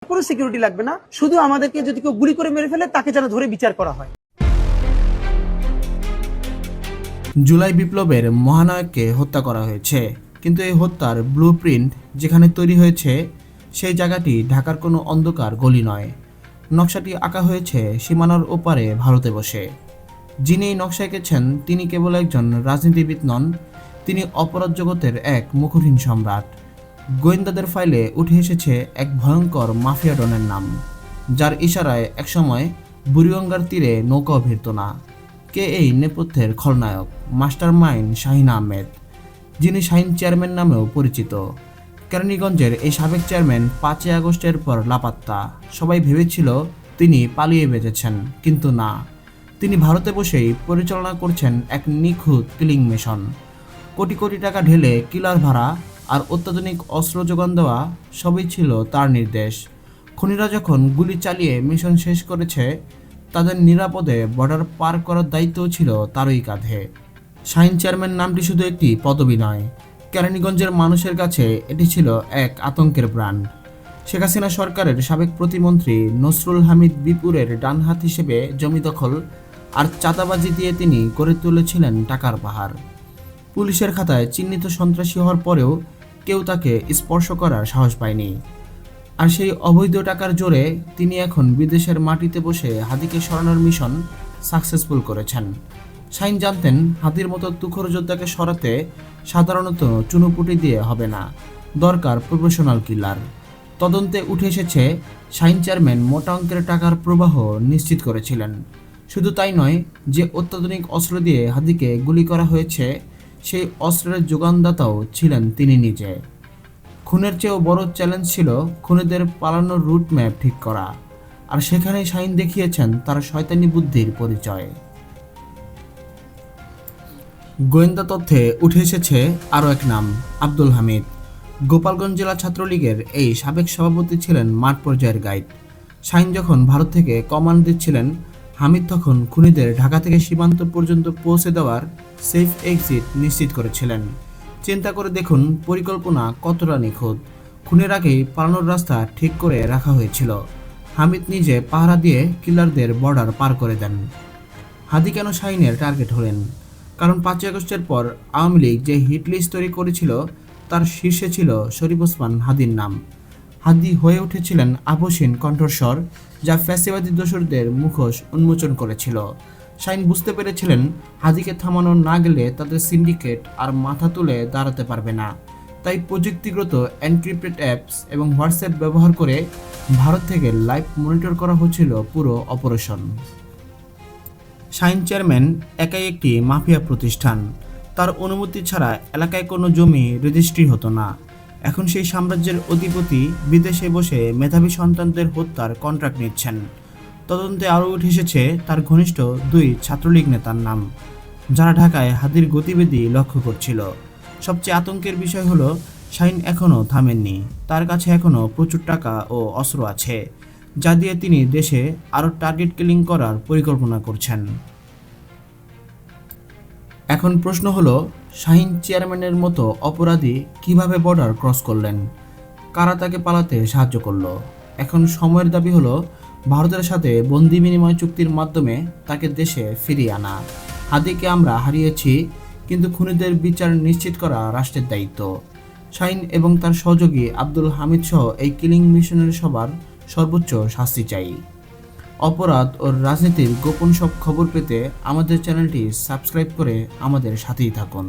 কোনো সিকিউরিটি লাগবে না, শুধু আমাদেরকে যদি কেউ গুলি করে মেরে ফেলে তাকে যেন ধরে বিচার করা হয়। জুলাই বিপ্লবের মহানায়ককে হত্যা করা হয়েছে, কিন্তু এই হত্যার ব্লুপ্রিন্ট যেখানে তৈরি হয়েছে সেই জায়গাটি ঢাকার কোনো অন্ধকার গলি নয়। নকশাটি আঁকা হয়েছে সীমানার ওপারে ভারতে বসে। যিনি এই নকশা এঁকেছেন তিনি কেবল একজন রাজনীতিবিদ নন, তিনি অপরাধ জগতের এক মুখহীন সম্রাট। গোয়েন্দাদের ফাইলে উঠে এসেছে এক ভয়ঙ্কর মাফিয়া ডনের নাম, যার ইশারায় একসময় বুড়িগঙ্গার তীরে নৌকাও ভিড়ত না। কে এই নেপথ্যের খলনায়ক? মাস্টার মাইন্ড শাহিন আহমেদ, যিনি শাহিন চেয়ারম্যান নামেও পরিচিত। কেরানীগঞ্জের এই সাবেক চেয়ারম্যান 5ই আগস্টের পর লাপাত্তা। সবাই ভেবেছিল তিনি পালিয়ে বেঁচেছেন, কিন্তু না, তিনি ভারতে বসেই পরিচালনা করছেন এক নিখুঁত কিলিং মিশন। কোটি কোটি টাকা ঢেলে কিলার ভাড়া আর অত্যাধুনিক অস্ত্র যোগান দেওয়া সবই ছিল তার নির্দেশ। খুনিরা যখন গুলি চালিয়ে মিশন শেষ করেছে, তাদের নিরাপদে বর্ডার পার করার দায়িত্বও ছিল তারই কাঁধে। শাহিন চেয়ারম্যান নামটি শুধু একটি পদবি নয়, কেরানীগঞ্জের মানুষের কাছে এটি ছিল এক আতঙ্কের ব্র্যান্ড। শেখ হাসিনা সরকারের সাবেক প্রতিমন্ত্রী নসরুল হামিদ বিপুরের ডানহাত হিসেবে জমি দখল আর চাঁদাবাজি দিয়ে তিনি গড়ে তুলেছিলেন টাকার পাহাড়। পুলিশের খাতায় চিহ্নিত সন্ত্রাসী হওয়ার পরেও কেউ তাকে স্পর্শ করার সাহস পায়নি। আর সেই অবৈধ টাকার জোরে তিনি এখন বিদেশের মাটিতে বসে হাদিকে সরানোর মিশন সাকসেসফুল করেছেন। শাহিন জানতেন হাদির মতো তুখোর যোদ্ধাকে সরাতে সাধারণত চুনোপুটি দিয়ে হবে না, দরকার প্রফেশনাল কিলার। তদন্তে উঠে এসেছে শাহিন চেয়ারম্যান মোটা অঙ্কের টাকার প্রবাহ নিশ্চিত করেছিলেন। শুধু তাই নয়, যে অত্যাধুনিক অস্ত্র দিয়ে হাদিকে গুলি করা হয়েছে সেই অস্ত্রের যোগানদাতাও ছিলেন তিনি নিজে। খুনের চেয়েও বড় চ্যালেঞ্জ ছিল খুনিদের পালানোর রুট ম্যাপ ঠিক করা, আর সেখানেই শাহিন দেখিয়েছেন তার শয়তানি বুদ্ধির পরিচয়। গোয়েন্দা তথ্যে উঠে এসেছে আরও এক নাম, আব্দুল হামিদ। গোপালগঞ্জ জেলা ছাত্রলীগের এই সাবেক সভাপতি ছিলেন মাঠ পর্যায়ের গাইড। শাহিন যখন ভারত থেকে কমান্ড দিচ্ছিলেন, হামিদ তখন খুনিদের ঢাকা থেকে সীমান্ত পর্যন্ত পৌঁছে দেওয়ার সেফ এক্সিট নিশ্চিত করেছিলেন। চিন্তা করে দেখুন পরিকল্পনা কতটা নিখুঁত। খুনের আগেই পালানোর রাস্তা ঠিক করে রাখা হয়েছিল। হামিদ নিজে পাহারা দিয়ে কিলারদের বর্ডার পার করে দেন। হাদি কেন শাহিনের টার্গেট হলেন? কারণ 5ই আগস্টের পর আওয়ামী লীগ যে হিট লিস্ট তৈরি করেছিল তার শীর্ষে ছিল শরীফ ওসমান হাদির নাম। হাদি হয়ে উঠেছিলেন আবসীন কণ্ঠস্বর, যা ফ্যাসিবাদী দোসরদের মুখোশ উন্মোচন করেছিল। শাহিন বুঝতে পেরেছিলেন হাদিকে থামানো না গেলে তাদের সিন্ডিকেট আর মাথা তুলে দাঁড়াতে পারবে না। তাই প্রযুক্তিগত এনক্রিপ্টেড অ্যাপস এবং হোয়াটসঅ্যাপ ব্যবহার করে ভারত থেকে লাইভ মনিটর করা হচ্ছিল পুরো অপারেশন। শাহিন চেয়ারম্যান একাই একটি মাফিয়া প্রতিষ্ঠান। তার অনুমতি ছাড়া এলাকায় কোনো জমি রেজিস্ট্রি হতো না। এখন সেই সাম্রাজ্যের অধিপতি বিদেশে বসে মেধাবী সন্তানদের হত্যার কন্ট্রাক্ট নিচ্ছেন। তদন্তে আরও উঠে এসেছে তার ঘনিষ্ঠ 2 ছাত্রলীগ নেতার নাম, যারা ঢাকায় হাদির গতিবিধি লক্ষ্য করছিল। সবচেয়ে আতঙ্কের বিষয় হলো শাহিন এখনও থামেননি। তার কাছে এখনও প্রচুর টাকা ও অস্ত্র আছে, যা দিয়ে তিনি দেশে আরও টার্গেট কিলিং করার পরিকল্পনা করছেন। এখন প্রশ্ন হলো, শাহিন চেয়ারম্যানের মতো অপরাধী কিভাবে বর্ডার ক্রস করলেন? কারা তাকে পালাতে সাহায্য করলো? এখন সময়ের দাবি হলো ভারতের সাথে বন্দি বিনিময় চুক্তির মাধ্যমে তাকে দেশে ফিরিয়ে আনা। হাদিকে আমরা হারিয়েছি, কিন্তু খুনিদের বিচার নিশ্চিত করা রাষ্ট্রের দায়িত্ব। শাহিন এবং তার সহযোগী আব্দুল হামিদ সহ এই কিলিং মিশনের সবার সর্বোচ্চ শাস্তি চাই। অপরাধ ও রাজনীতির গোপন সব খবর পেতে আমাদের চ্যানেলটি সাবস্ক্রাইব করে আমাদের সাথেই থাকুন।